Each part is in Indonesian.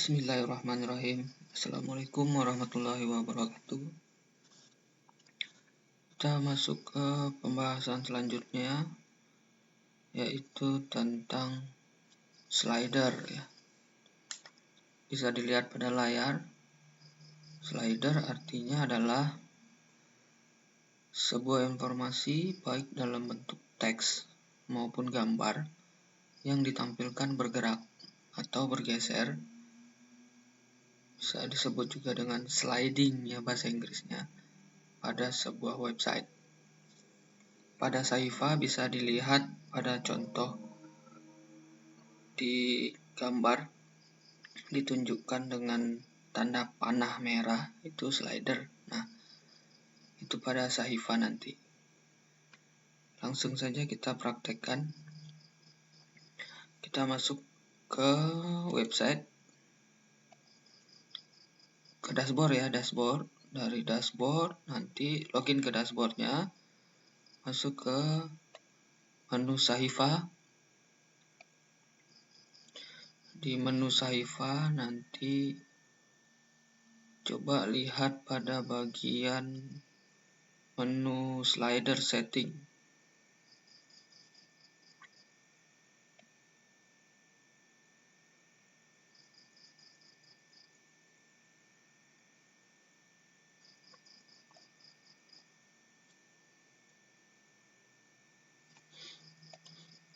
Bismillahirrahmanirrahim. Assalamualaikum warahmatullahi wabarakatuh. Kita masuk ke pembahasan selanjutnya, yaitu tentang slider ya. Bisa dilihat pada layar. Slider artinya adalah sebuah informasi baik dalam bentuk teks maupun gambar yang ditampilkan bergerak atau bergeser. Bisa disebut juga dengan sliding ya bahasa Inggrisnya pada sebuah website. Pada Sahifa bisa dilihat pada contoh di gambar ditunjukkan dengan tanda panah merah, itu slider. Nah, itu pada Sahifa nanti. Langsung saja kita praktekkan. Kita masuk ke website, ke dashboard ya, dashboard. Dari dashboard nanti login ke dashboardnya, masuk ke menu Sahifa. Di menu Sahifa nanti coba lihat pada bagian menu slider setting.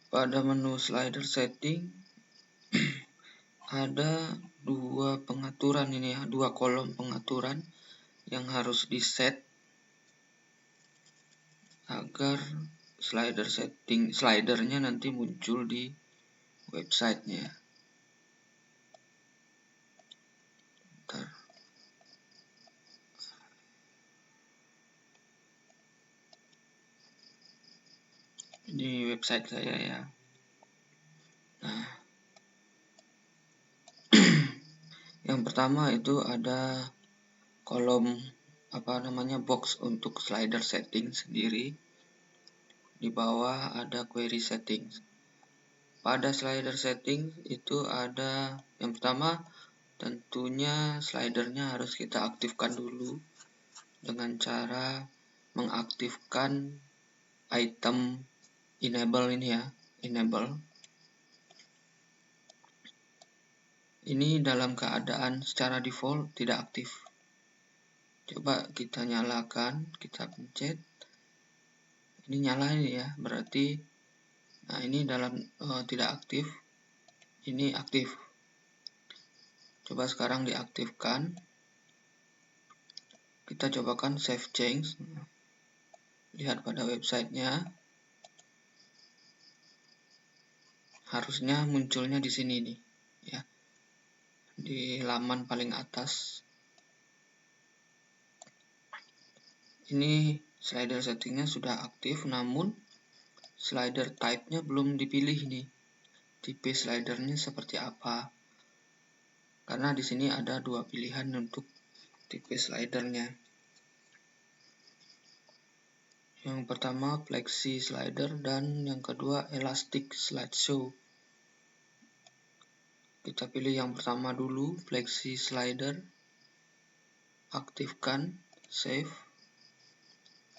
Pada menu slider setting ada dua pengaturan ini ya, dua kolom pengaturan yang harus di-set agar slidernya nanti muncul di websitenya. Bentar. Ini website saya ya. Nah, yang pertama itu ada kolom box untuk slider setting sendiri. Di bawah ada query settings. Pada slider setting itu ada yang pertama, tentunya slidernya harus kita aktifkan dulu dengan cara mengaktifkan item enable ini ya, enable. Ini dalam keadaan secara default tidak aktif. Coba kita nyalakan, kita pencet. Ini nyala ini ya, berarti nah ini dalam tidak aktif. Ini aktif. Coba sekarang diaktifkan. Kita cobakan save change. Lihat pada websitenya. Harusnya munculnya di sini nih, ya. Di laman paling atas. Ini slider settingnya sudah aktif, namun slider type-nya belum dipilih nih. Tipe slidernya seperti apa? Karena di sini ada dua pilihan untuk tipe slidernya. Yang pertama flexi slider dan yang kedua elastic slideshow. Kita pilih yang pertama dulu, flexi slider. Aktifkan, save.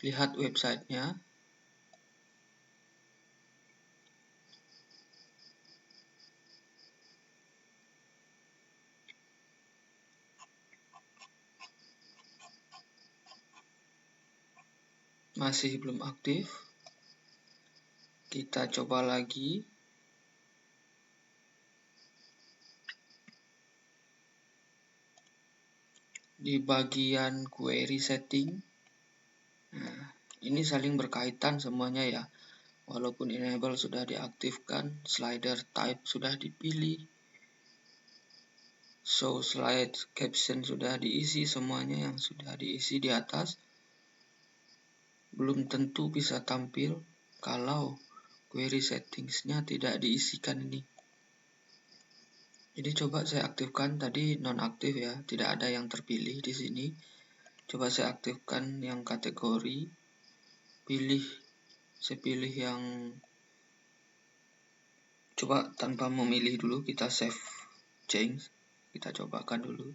Lihat websitenya. Masih belum aktif. Kita coba lagi. Di bagian query setting. Nah, ini saling berkaitan semuanya ya. Walaupun enable sudah diaktifkan, slider type sudah dipilih. Show slide caption sudah diisi, semuanya yang sudah diisi di atas. Belum tentu bisa tampil kalau query settingsnya tidak diisikan ini. Jadi coba saya aktifkan, tadi nonaktif ya, tidak ada yang terpilih di sini. Coba saya aktifkan yang kategori, saya pilih yang, coba tanpa memilih dulu, kita save change. Kita cobakan dulu.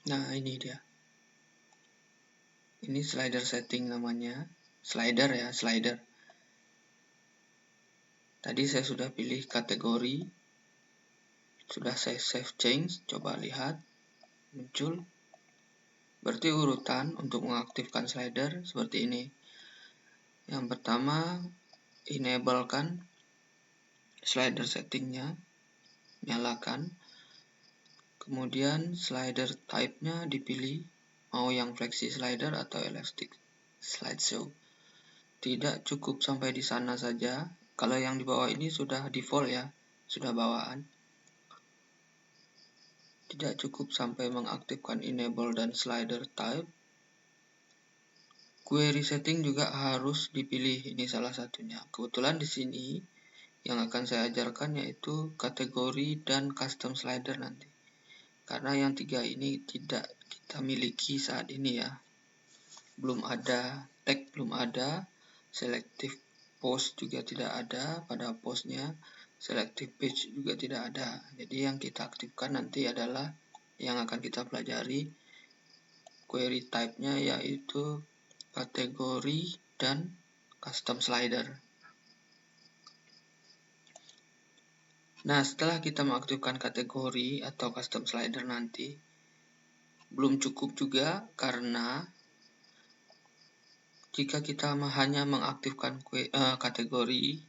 Nah, ini dia. Ini slider setting namanya. Slider ya, slider. Tadi saya sudah pilih kategori. Sudah saya save change. Coba lihat. Muncul. Berarti urutan untuk mengaktifkan slider seperti ini. Yang pertama, enablekan slider settingnya. Nyalakan. Kemudian slider type-nya dipilih. Mau yang flexi slider atau elastic slideshow. Tidak cukup sampai di sana saja. Kalau yang di bawah ini sudah default ya, sudah bawaan. Tidak cukup sampai mengaktifkan enable dan slider type. Query setting juga harus dipilih, ini salah satunya. Kebetulan di sini yang akan saya ajarkan yaitu kategori dan custom slider nanti. Karena yang tiga ini tidak kita miliki saat ini ya. Belum ada, tag belum ada, selective post juga tidak ada pada postnya, selective page juga tidak ada. Jadi yang kita aktifkan nanti adalah yang akan kita pelajari query type-nya yaitu kategori dan custom slider. Nah, setelah kita mengaktifkan kategori atau custom slider nanti, belum cukup juga karena jika kita hanya mengaktifkan kategori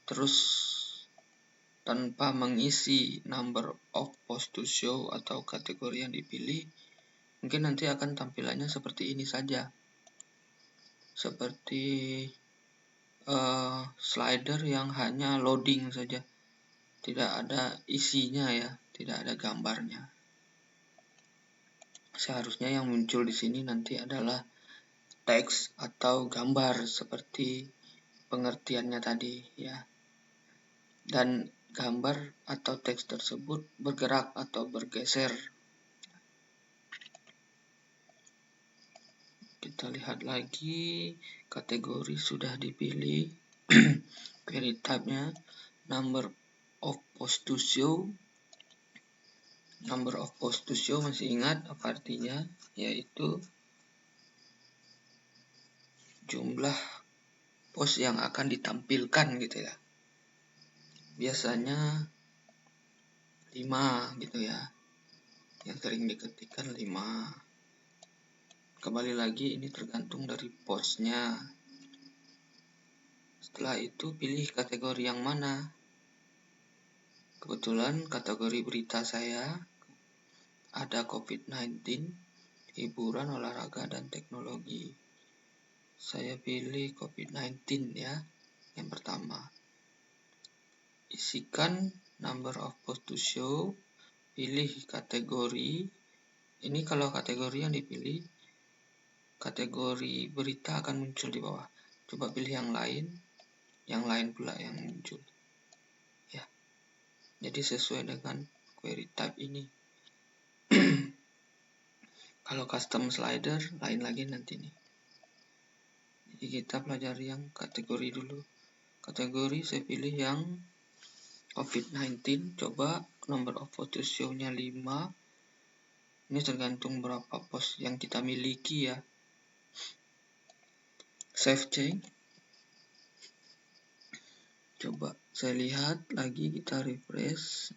terus tanpa mengisi number of post to show atau kategori yang dipilih, mungkin nanti akan tampilannya seperti ini saja. Seperti slider yang hanya loading saja. Tidak ada isinya ya, tidak ada gambarnya. Seharusnya yang muncul di sini nanti adalah teks atau gambar seperti pengertiannya tadi ya. Dan gambar atau teks tersebut bergerak atau bergeser. Kita lihat lagi, kategori sudah dipilih. Query type-nya number of post to show. Number of post to show masih ingat apa artinya? Yaitu jumlah post yang akan ditampilkan gitu ya. Biasanya 5 gitu ya. Yang sering diketikkan 5. Kembali lagi ini tergantung dari postnya. Setelah itu pilih kategori yang mana. Kebetulan kategori berita saya ada COVID-19, hiburan, olahraga, dan teknologi. Saya pilih COVID-19 ya, yang pertama. Isikan number of post to show, pilih kategori. Ini kalau kategori yang dipilih, kategori berita akan muncul di bawah. Coba pilih yang lain pula yang muncul. Ya. Jadi sesuai dengan query type ini. Kalau custom slider lain lagi nanti nih. Jadi kita pelajari yang kategori dulu. Kategori saya pilih yang COVID-19. Coba number of photo show-nya 5. Ini tergantung berapa post yang kita miliki ya. Save change. Coba saya lihat lagi, kita refresh.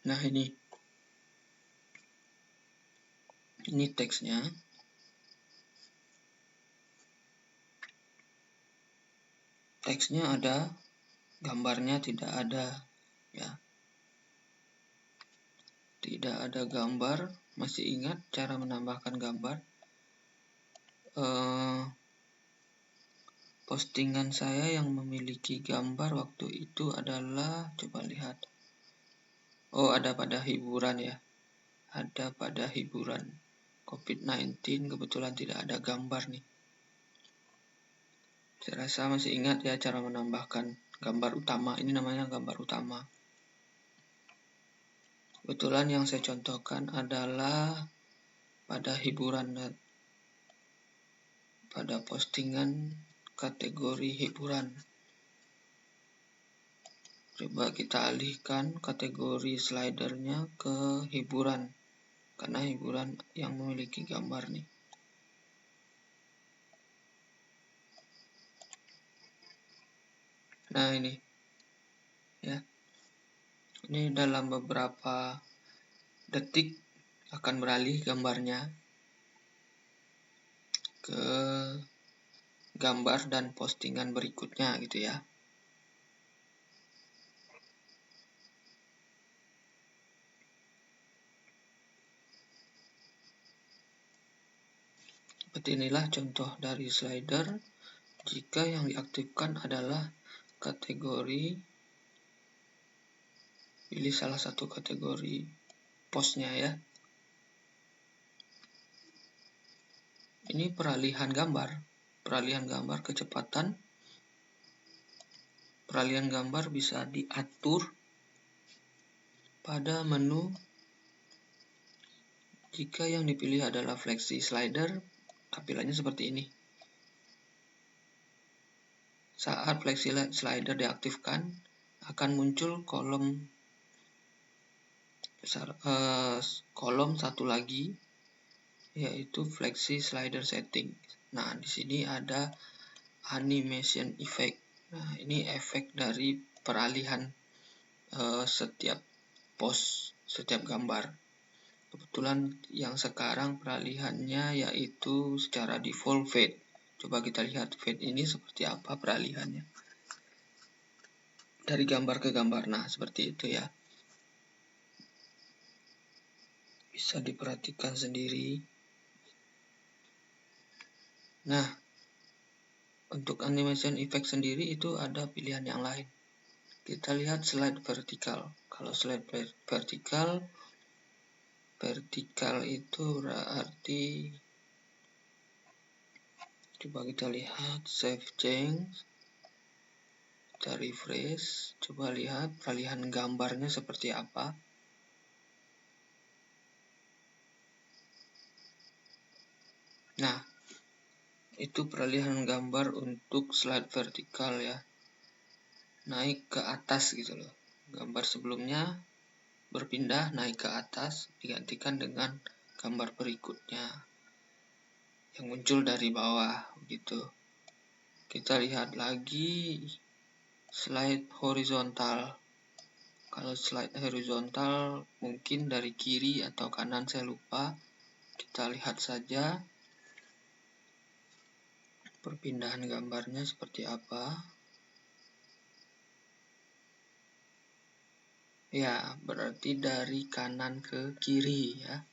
Nah ini teksnya. Teksnya ada, gambarnya tidak ada ya. Tidak ada gambar. Masih ingat cara menambahkan gambar? Postingan saya yang memiliki gambar waktu itu adalah, coba lihat. Oh, ada pada hiburan ya. Ada pada hiburan. COVID-19 kebetulan tidak ada gambar nih. Saya rasa masih ingat ya cara menambahkan gambar utama. Ini namanya gambar utama. Kebetulan yang saya contohkan adalah pada hiburan, pada postingan kategori hiburan. Coba kita alihkan kategori slidernya ke hiburan, karena hiburan yang memiliki gambar nih. Nah ini ya, ini dalam beberapa detik akan beralih gambarnya ke gambar dan postingan berikutnya gitu ya. Seperti inilah contoh dari slider jika yang diaktifkan adalah kategori, pilih salah satu kategori postnya ya. Ini peralihan gambar kecepatan. Peralihan gambar bisa diatur pada menu. Jika yang dipilih adalah flexi slider, tampilannya seperti ini. Saat flexi slider diaktifkan, akan muncul kolom satu lagi, yaitu flexi slider setting. Nah, di sini ada animation effect. Nah, ini efek dari peralihan setiap setiap gambar. Kebetulan yang sekarang peralihannya yaitu secara default fade. Coba kita lihat fade ini seperti apa peralihannya. Dari gambar ke gambar, nah seperti itu ya. Bisa diperhatikan sendiri. Nah, untuk animation effect sendiri itu ada pilihan yang lain. Kita lihat slide vertikal. Kalau slide vertikal itu berarti, coba kita lihat save change, kita refresh, coba lihat peralihan gambarnya seperti apa. Nah, itu peralihan gambar untuk slide vertikal ya, naik ke atas gitu loh. Gambar sebelumnya berpindah naik ke atas, digantikan dengan gambar berikutnya yang muncul dari bawah gitu. Kita lihat lagi slide horizontal. Kalau slide horizontal mungkin dari kiri atau kanan, saya lupa. Kita lihat saja perpindahan gambarnya seperti apa. Ya, berarti dari kanan ke kiri ya.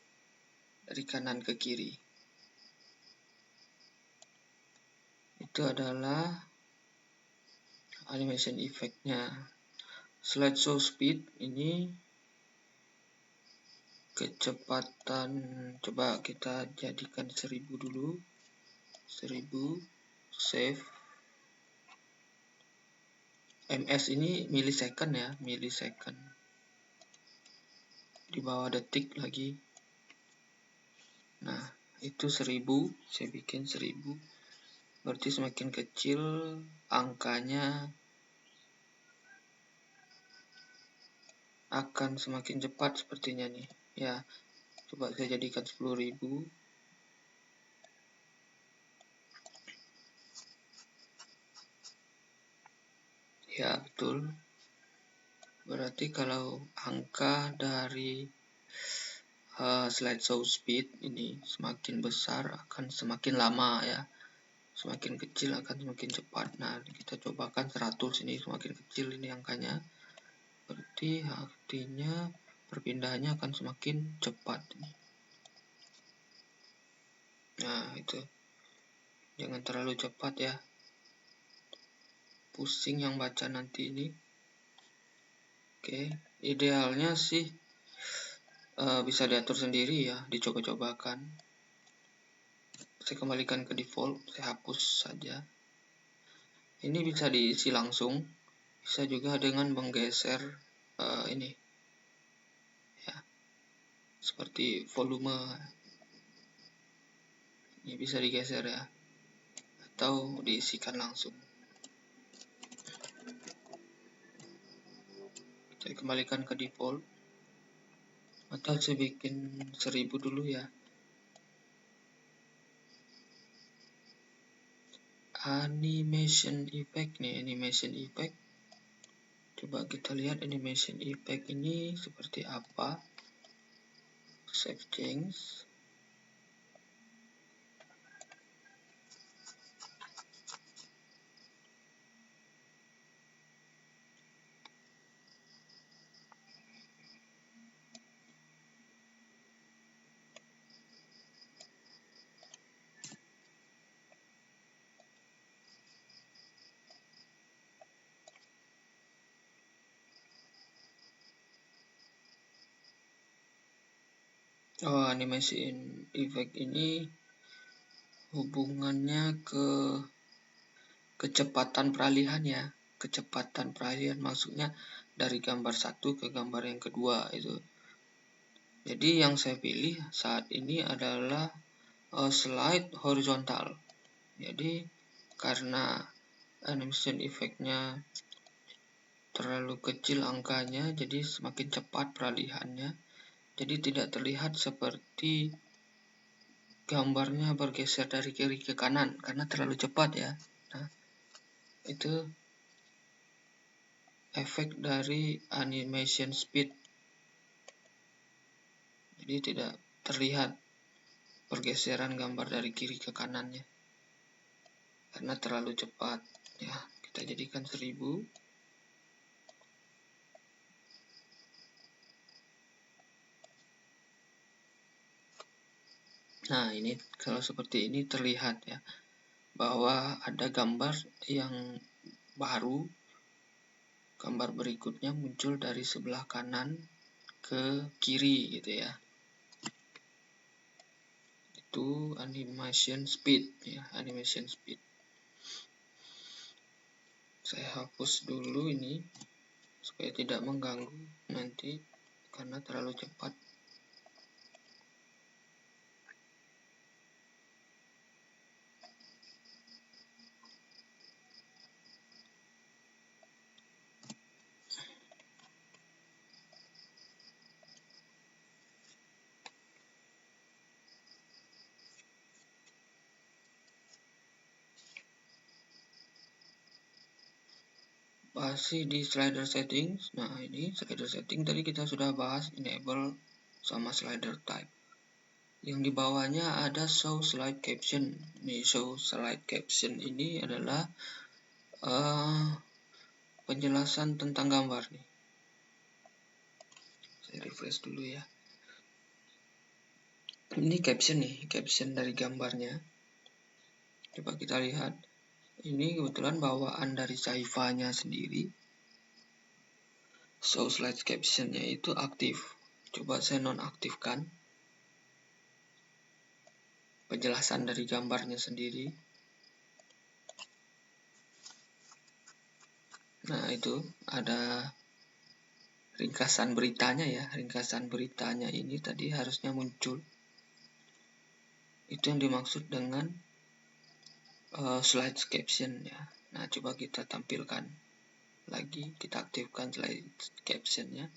Dari kanan ke kiri. Itu adalah animation effect-nya. Slideshow speed ini kecepatan, coba kita jadikan 1000 dulu. 1000, save. ms ini millisecond ya, millisecond. Di bawah detik lagi. Nah, itu 1000, saya bikin 1000. Berarti semakin kecil angkanya akan semakin cepat sepertinya nih. Ya, coba saya jadikan 10.000. Ya, betul. Berarti kalau angka dari slideshow speed ini semakin besar akan semakin lama ya. Semakin kecil akan semakin cepat. Nah, kita cobakan 100, ini semakin kecil ini angkanya. Berarti artinya perpindahannya akan semakin cepat. Nah, itu. Jangan terlalu cepat ya. Pusing yang baca nanti ini. Oke, idealnya sih bisa diatur sendiri ya, dicoba-cobakan. Saya kembalikan ke default, saya hapus saja. Ini bisa diisi langsung, bisa juga dengan menggeser ini ya, seperti volume. Ini bisa digeser ya, atau diisikan langsung. Saya kembalikan ke default, atau saya bikin 1000 dulu ya. Animation effect nih, animation effect. Coba kita lihat animation effect ini seperti apa. Save change. Oh, animation effect ini hubungannya ke kecepatan peralihan ya. Kecepatan peralihan maksudnya dari gambar satu ke gambar yang kedua itu. Jadi yang saya pilih saat ini adalah slide horizontal. Jadi karena animation effect-nya terlalu kecil angkanya, jadi semakin cepat peralihannya. Jadi tidak terlihat seperti gambarnya bergeser dari kiri ke kanan karena terlalu cepat ya. Nah, itu efek dari animation speed. Jadi tidak terlihat pergeseran gambar dari kiri ke kanannya karena terlalu cepat ya. Kita jadikan 1000. Nah, ini kalau seperti ini terlihat ya bahwa ada gambar yang baru, gambar berikutnya muncul dari sebelah kanan ke kiri gitu ya. Itu animation speed ya, animation speed. Saya hapus dulu ini supaya tidak mengganggu nanti karena terlalu cepat. Masih di slider settings. Nah, ini slider setting tadi kita sudah bahas enable sama slider type. Yang di bawahnya ada show slide caption. Nih, show slide caption ini adalah penjelasan tentang gambar nih. Saya refresh dulu ya. Ini caption nih, caption dari gambarnya. Coba kita lihat. Ini kebetulan bawaan dari Saifa-nya sendiri. Show slide caption-nya itu aktif. Coba saya nonaktifkan. Penjelasan dari gambarnya sendiri. Nah, itu ada ringkasan beritanya ya. Ringkasan beritanya ini tadi harusnya muncul. Itu yang dimaksud dengan slide caption ya. Nah, coba kita tampilkan lagi, kita aktifkan slide captionnya.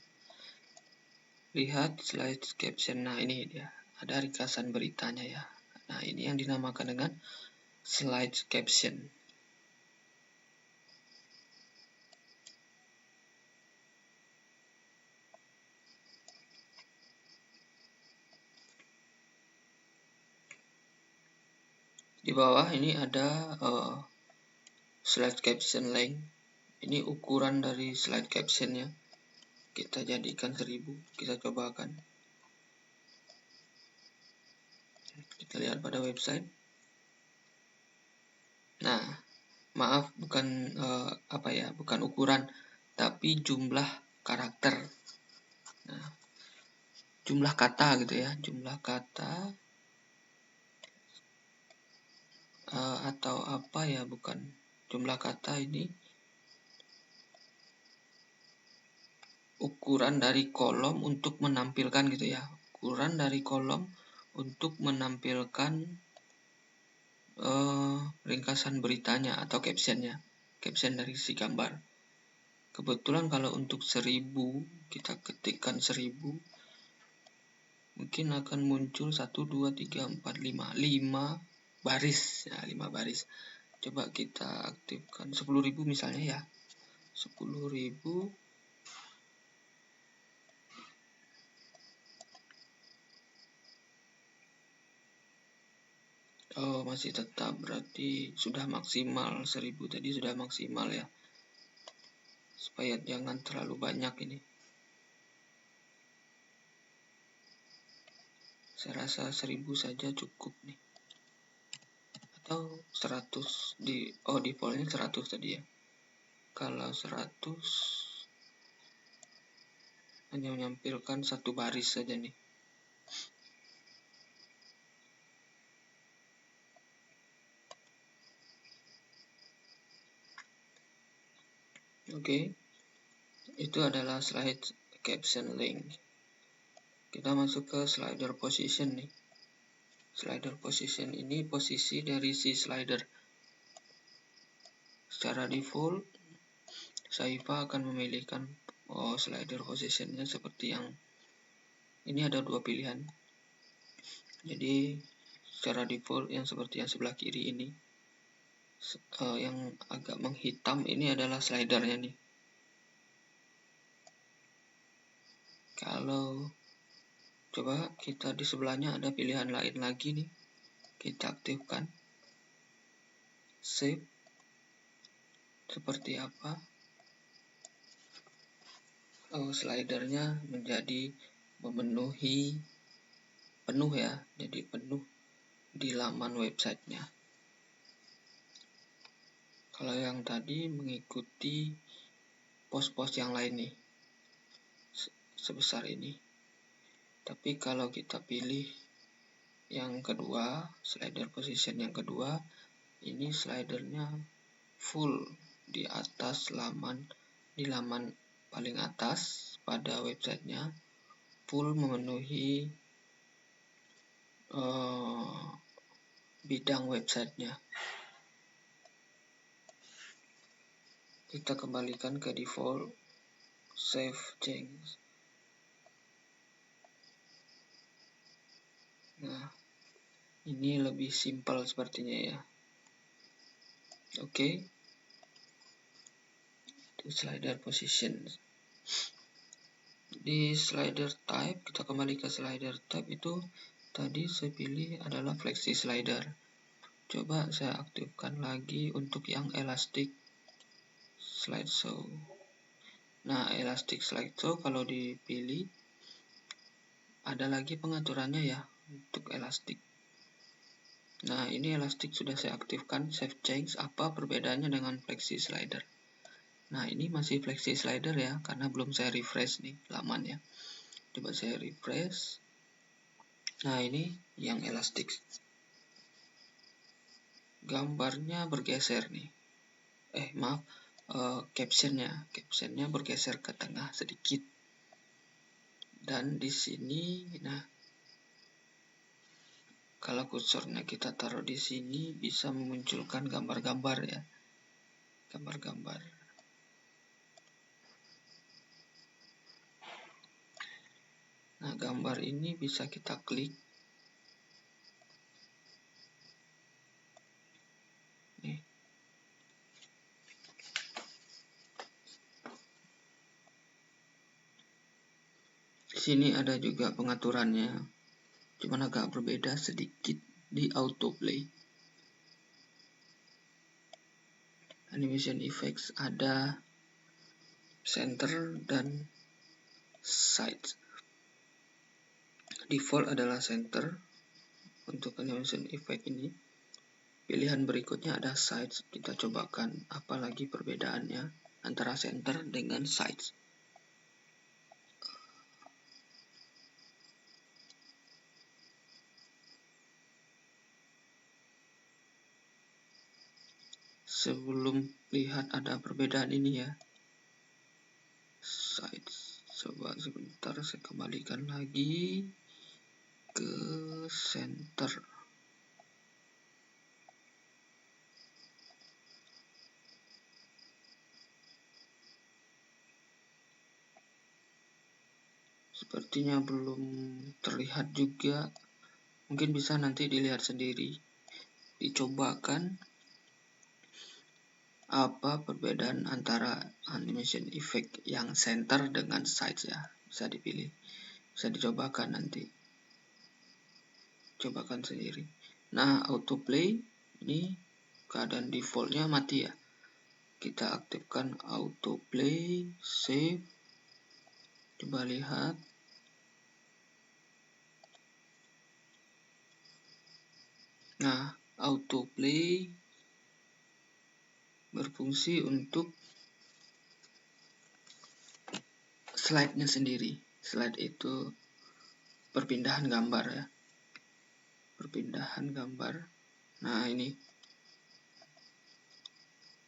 Lihat slide caption. Nah, ini dia, ada ringkasan beritanya ya. Nah, ini yang dinamakan dengan slide caption. Di bawah ini ada slide caption length. Ini ukuran dari slide captionnya. Kita jadikan 1000. Kita cobakan. Kita lihat pada website. Nah, maaf, bukan bukan ukuran, tapi jumlah karakter. Nah, jumlah kata gitu ya, jumlah kata atau apa ya, bukan jumlah kata, ini ukuran dari kolom untuk menampilkan gitu ya, ukuran dari kolom untuk menampilkan ringkasan beritanya atau captionnya, caption dari si gambar. Kebetulan kalau untuk 1000 kita ketikkan 1000 mungkin akan muncul 1 2 3 4 5 baris ya, 5 baris. Coba kita aktifkan 10.000 misalnya ya. 10.000. Oh, masih tetap, berarti sudah maksimal 1000 tadi, sudah maksimal ya. Supaya jangan terlalu banyak ini. Saya rasa 1000 saja cukup nih. Atau 100 defaultnya 100 tadi ya. Kalau 100 hanya menyampilkan satu baris saja nih. Oke. Itu adalah slide caption link. Kita masuk ke slider position nih. Slider position ini posisi dari si slider. Secara default, Saifa akan memilihkan slider positionnya seperti yang ini, ada dua pilihan. Jadi secara default yang seperti yang sebelah kiri ini, yang agak menghitam ini adalah slidernya nih. Kalau coba kita di sebelahnya ada pilihan lain lagi nih, kita aktifkan. Save. Seperti apa? Slidernya menjadi memenuhi penuh ya, jadi penuh di laman websitenya. Kalau yang tadi mengikuti post-post yang lain nih, sebesar ini. Tapi kalau kita pilih yang kedua, slider position yang kedua, ini slidernya full di atas laman, di laman paling atas pada websitenya, full memenuhi bidang websitenya. Kita kembalikan ke default, save change. Nah, ini lebih simpel sepertinya ya. Oke. Itu slider position. Di slider type, kita kembali ke slider type, itu tadi saya pilih adalah flexi slider. Coba saya aktifkan lagi untuk yang elastic slideshow. Nah, elastic slideshow kalau dipilih ada lagi pengaturannya ya untuk elastic. Nah, ini elastic sudah saya aktifkan, save change. Apa perbedaannya dengan flexi slider? Nah, ini masih flexi slider ya, karena belum saya refresh nih lamannya. Coba saya refresh. Nah, ini yang elastic. Gambarnya bergeser nih. Captionnya bergeser ke tengah sedikit. Dan di sini, nah, kalau kursornya kita taruh di sini bisa memunculkan gambar-gambar ya. Gambar-gambar. Nah, gambar ini bisa kita klik. Nih. Di sini ada juga pengaturannya. Cuman agak berbeda sedikit di autoplay. Animation effects ada center dan side. Default adalah center untuk animation effect ini. Pilihan berikutnya ada sides. Kita cobakan apa lagi perbedaannya antara center dengan sides. Sebelum lihat ada perbedaan ini ya, sides. Coba sebentar saya kembalikan lagi ke center. Sepertinya belum terlihat juga. Mungkin bisa nanti dilihat sendiri. Dicobakan apa perbedaan antara animation effect yang center dengan sides ya. Bisa dipilih. Bisa dicobakan nanti. Cobakan sendiri. Nah, autoplay ini keadaan defaultnya mati ya. Kita aktifkan autoplay, save. Coba lihat. Nah, autoplay berfungsi untuk slide-nya sendiri. Slide itu perpindahan gambar ya. Perpindahan gambar. Nah, ini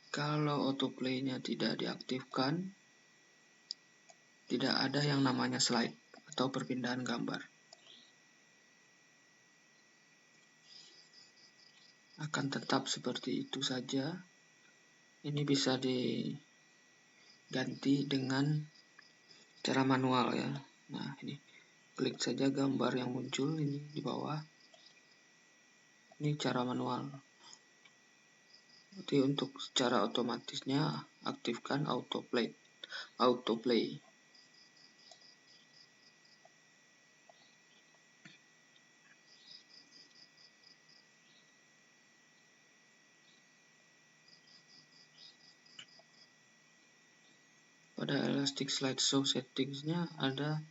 kalau autoplay-nya tidak diaktifkan, tidak ada yang namanya slide atau perpindahan gambar. Akan tetap seperti itu saja. Ini bisa diganti dengan cara manual ya. Nah, ini klik saja gambar yang muncul ini di bawah. Ini cara manual. Jadi untuk secara otomatisnya aktifkan autoplay. Pada Elastic Slideshow settingsnya ada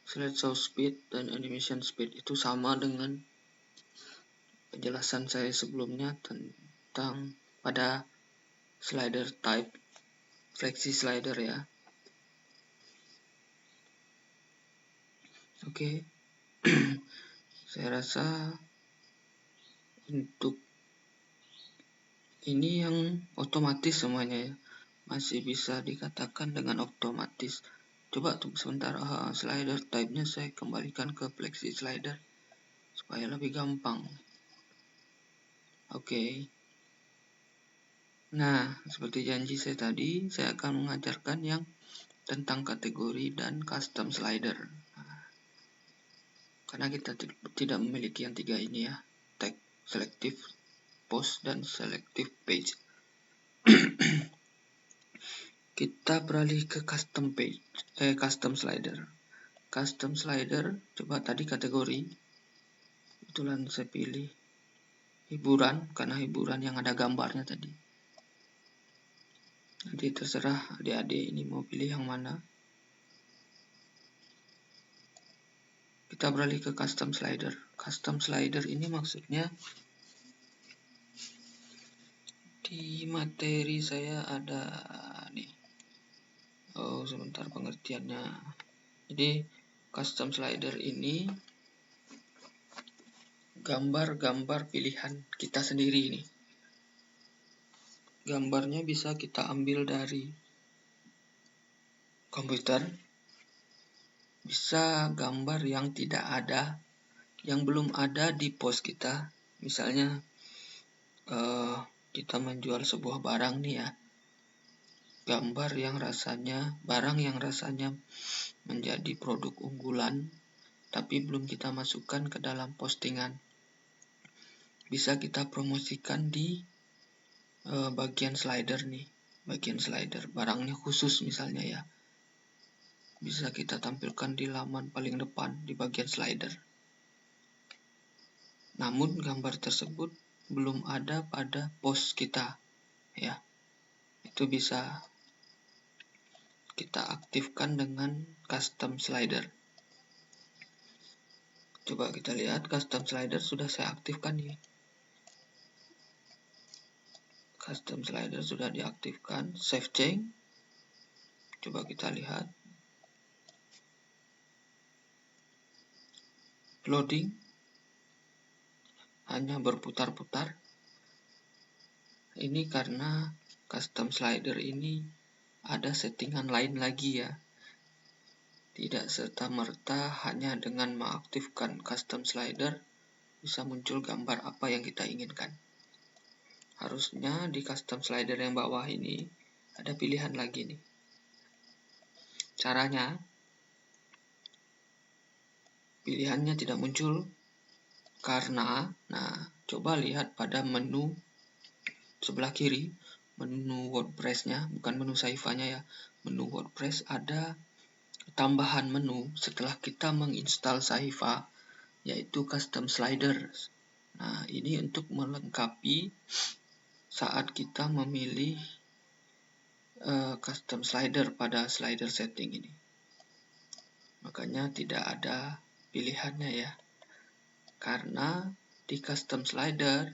slideshow speed dan animation speed. Itu sama dengan penjelasan saya sebelumnya tentang pada slider type flexi slider ya. Oke. Saya rasa untuk ini yang otomatis semuanya ya. Masih bisa dikatakan dengan otomatis. Coba tunggu sebentar, slider type-nya saya kembalikan ke flexi slider supaya lebih gampang. Oke. Nah, seperti janji saya tadi, saya akan mengajarkan yang tentang kategori dan custom slider. Nah, karena kita tidak memiliki yang tiga ini ya, tag, selective post, dan selective page. Kita beralih ke custom slider. Custom slider, coba tadi kategori. Kebetulan saya pilih hiburan, karena hiburan yang ada gambarnya tadi. Nanti terserah adik-adik ini mau pilih yang mana. Kita beralih ke custom slider. Custom slider ini maksudnya di materi saya ada nih. Oh, sebentar pengertiannya. Jadi custom slider ini gambar-gambar pilihan kita sendiri nih. Gambarnya bisa kita ambil dari komputer. Bisa gambar yang tidak ada, yang belum ada di post kita. Misalnya kita menjual sebuah barang nih ya. Barang yang rasanya menjadi produk unggulan, tapi belum kita masukkan ke dalam postingan. Bisa kita promosikan di bagian slider nih, bagian slider, barangnya khusus misalnya ya. Bisa kita tampilkan di laman paling depan di bagian slider. Namun gambar tersebut belum ada pada post kita ya. Itu bisa kita aktifkan dengan custom slider. Coba kita lihat, custom slider sudah saya aktifkan nih. Custom slider sudah diaktifkan, save change. Coba kita lihat. Loading. Hanya berputar-putar. Ini karena custom slider ini ada settingan lain lagi ya. Tidak serta-merta hanya dengan mengaktifkan custom slider bisa muncul gambar apa yang kita inginkan. Harusnya di custom slider yang bawah ini ada pilihan lagi nih. Caranya, pilihannya tidak muncul karena, nah coba lihat pada menu sebelah kiri, menu WordPress-nya, bukan menu Sahifa-nya ya, menu WordPress ada tambahan menu setelah kita menginstal Sahifa, yaitu custom sliders. Nah, ini untuk melengkapi saat kita memilih custom slider pada slider setting ini. Makanya tidak ada pilihannya ya. Karena di custom slider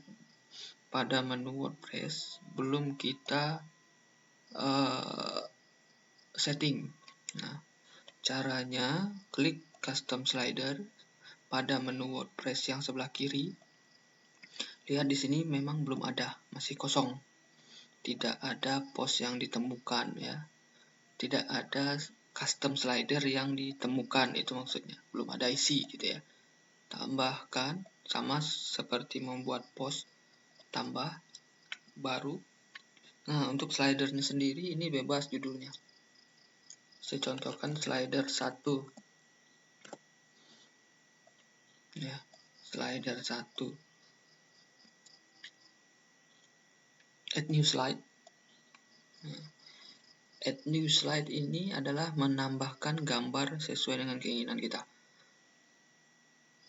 pada menu WordPress belum kita setting. Nah, caranya klik custom slider pada menu WordPress yang sebelah kiri. Lihat di sini memang belum ada, masih kosong. Tidak ada post yang ditemukan ya. Tidak ada custom slider yang ditemukan, itu maksudnya. Belum ada isi gitu ya. Tambahkan sama seperti membuat post, tambah baru. Nah, untuk slidernya sendiri ini bebas judulnya. Saya contohkan slider 1. Ya, slider 1. Add new slide. Nah, add new slide ini adalah menambahkan gambar sesuai dengan keinginan kita.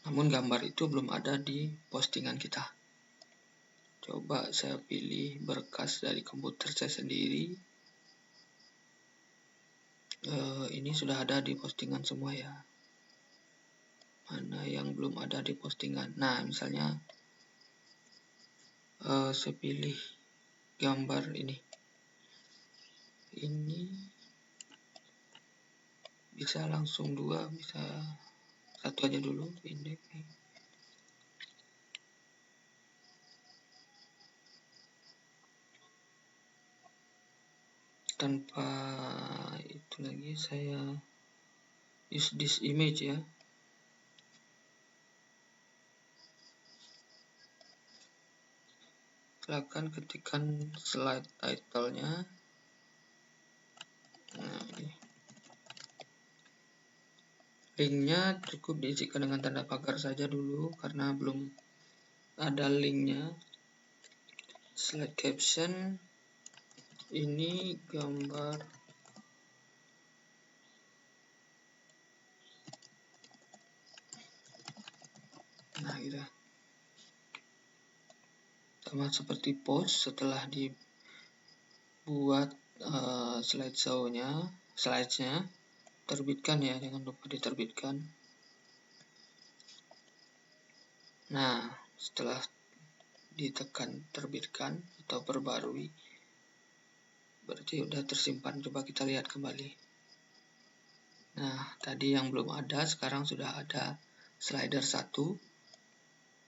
Namun gambar itu belum ada di postingan kita. Coba saya pilih berkas dari komputer saya sendiri. Ini sudah ada di postingan semua ya. Mana yang belum ada di postingan? Nah, misalnya saya pilih gambar ini. Ini bisa langsung 2, bisa 1 aja dulu. Ini tanpa itu lagi saya use this image ya. Silakan ketikkan slide title-nya. Nah, ini. Linknya cukup diisikan dengan tanda pagar saja dulu karena belum ada linknya. Slide caption ini gambar nah gitu. Sama seperti post, setelah dibuat slidesnya terbitkan ya, jangan lupa diterbitkan. Nah, setelah ditekan terbitkan atau perbarui, berarti udah tersimpan. Coba kita lihat kembali. Nah, tadi yang belum ada, sekarang sudah ada slider 1.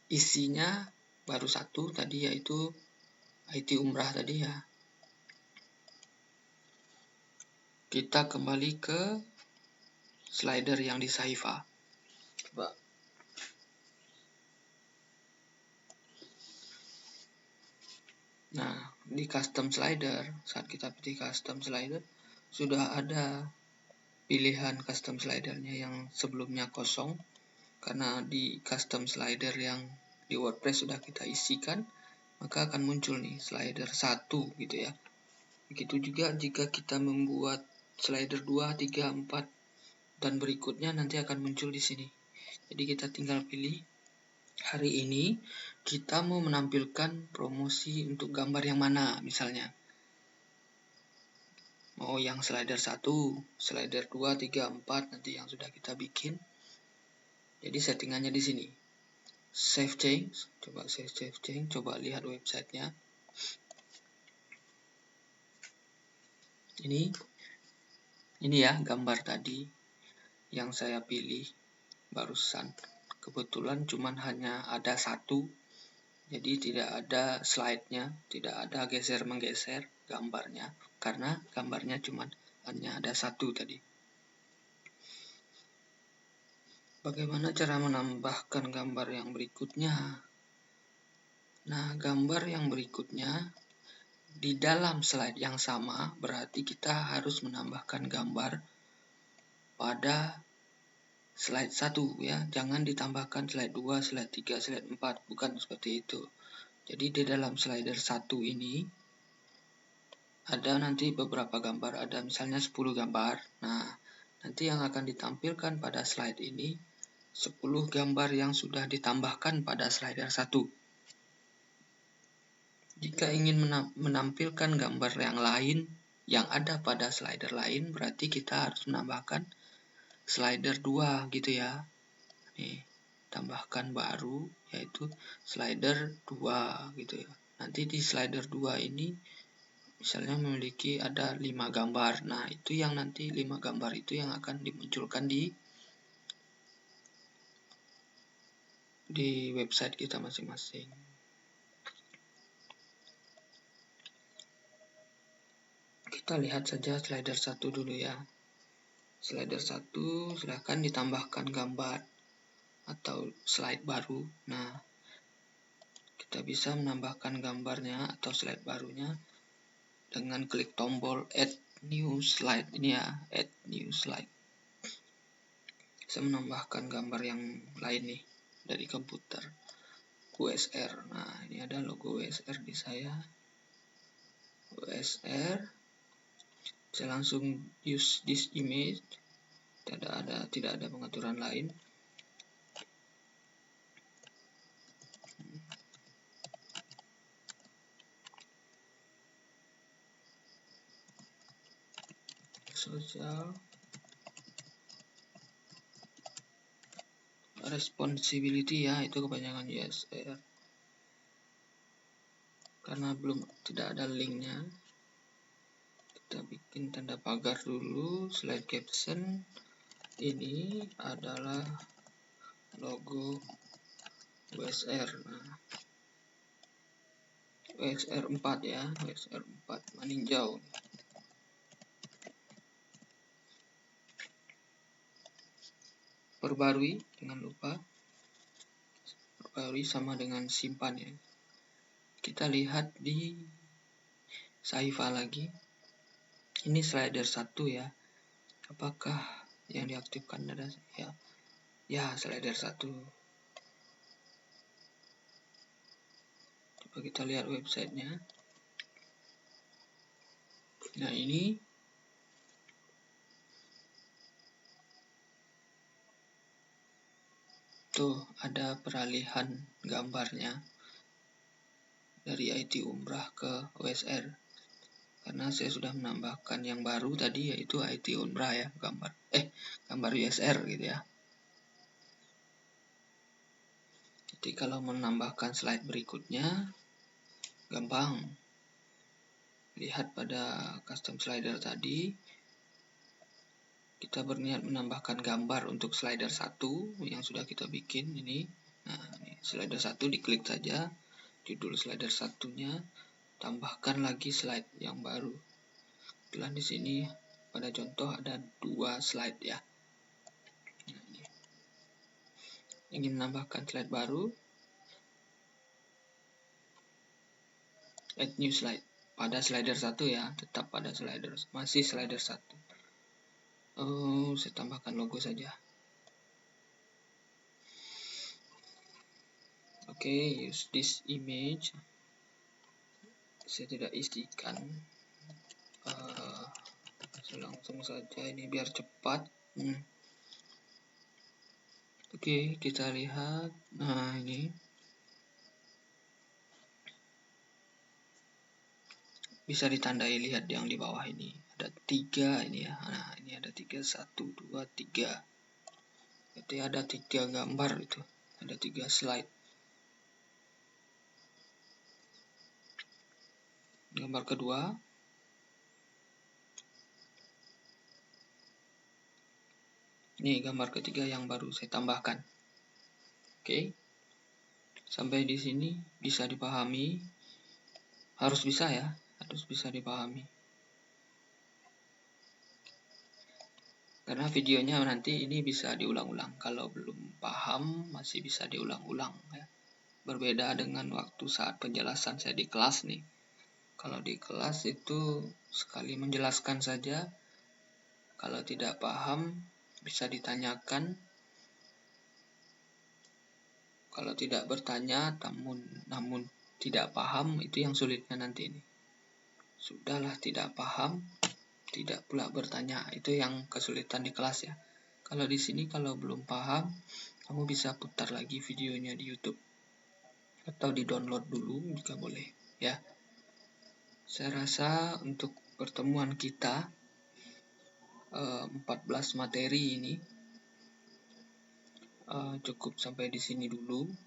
Isinya baru 1 tadi, yaitu IT umrah tadi ya. Kita kembali ke slider yang di Sahifa. Coba. Nah, di custom slider, saat kita pilih custom slider, sudah ada pilihan custom slidernya yang sebelumnya kosong. Karena di custom slider yang di WordPress sudah kita isikan, maka akan muncul nih slider 1 gitu ya. Begitu juga jika kita membuat slider 2, 3, 4 dan berikutnya nanti akan muncul di sini. Jadi kita tinggal pilih. Hari ini kita mau menampilkan promosi untuk gambar yang mana misalnya. Mau yang slider 1, slider 2, 3, 4 nanti yang sudah kita bikin. Jadi settingannya di sini. Save change, coba lihat websitenya. Ini ya gambar tadi yang saya pilih barusan. Kebetulan cuman hanya ada 1, jadi tidak ada slide-nya, tidak ada geser-menggeser gambarnya, karena gambarnya cuman hanya ada 1 tadi. Bagaimana cara menambahkan gambar yang berikutnya? Nah, gambar yang berikutnya di dalam slide yang sama berarti kita harus menambahkan gambar pada slide 1 ya, jangan ditambahkan slide 2, slide 3, slide 4, bukan seperti itu. Jadi di dalam slider 1 ini ada nanti beberapa gambar, ada misalnya 10 gambar. Nah, nanti yang akan ditampilkan pada slide ini 10 gambar yang sudah ditambahkan pada slider 1. Jika ingin menampilkan gambar yang lain yang ada pada slider lain, berarti kita harus menambahkan slider 2 gitu ya. Nih, tambahkan baru yaitu slider 2 gitu ya. Nanti di slider 2 ini misalnya memiliki ada 5 gambar. Nah, itu yang nanti 5 gambar itu yang akan dimunculkan di website kita masing-masing. Kita lihat saja slider 1 dulu ya. Slider 1 silahkan ditambahkan gambar atau slide baru. Nah, kita bisa menambahkan gambarnya atau slide barunya dengan klik tombol add new slide ini ya, add new slide. Bisa menambahkan gambar yang lain nih dari komputer. USR. Nah, ini ada logo USR di saya. USR. Saya langsung use this image. Tidak ada pengaturan lain. Social responsibility ya, itu kebanyakan USR. Karena tidak ada linknya, kita bikin tanda pagar dulu. Slide caption ini adalah logo USR. Nah, USR 4 ya, USR 4 meninjau. Perbarui, jangan lupa perbarui sama dengan simpan ya. Kita lihat di Saifa lagi. Ini slider 1 ya. Apakah yang diaktifkan ada ya? Ya, slider 1. Coba kita lihat websitenya. Nah, ini tuh ada peralihan gambarnya dari IT Umrah ke OSR. Karena saya sudah menambahkan yang baru tadi yaitu IT Umrah ya, gambar USR gitu ya. Jadi kalau menambahkan slide berikutnya gampang. Lihat pada custom slider tadi, kita berniat menambahkan gambar untuk slider 1 yang sudah kita bikin ini. Nah, ini slider 1 diklik saja, judul slider 1-nya, tambahkan lagi slide yang baru. Kebetulan di sini pada contoh ada 2 slide ya. Nah, ini. Ingin menambahkan slide baru, add new slide pada slider 1 ya, tetap pada slider, masih slider 1. Saya tambahkan logo saja. Oke, use this image. Saya tidak isikan. Langsung saja ini biar cepat. Oke, kita lihat. Nah, ini bisa ditandai, lihat yang di bawah ini ada 3 ini ya. Nah, ini ada 3, 1, 2, 3. Jadi ada 3 gambar itu, ada 3 slide. Gambar kedua, ini gambar ketiga yang baru saya tambahkan. Oke, sampai di sini bisa dipahami, harus bisa ya, harus bisa dipahami. Karena videonya nanti ini bisa diulang-ulang. Kalau belum paham masih bisa diulang-ulang ya. Berbeda dengan waktu saat penjelasan saya di kelas nih. Kalau di kelas itu sekali menjelaskan saja. Kalau tidak paham bisa ditanyakan Kalau tidak bertanya namun tidak paham, itu yang sulitnya nanti ini. Sudahlah tidak paham, tidak pula bertanya, itu yang kesulitan di kelas ya. Kalau di sini kalau belum paham, kamu bisa putar lagi videonya di YouTube atau di-download dulu jika boleh ya. Saya rasa untuk pertemuan kita 14 materi ini cukup sampai di sini dulu.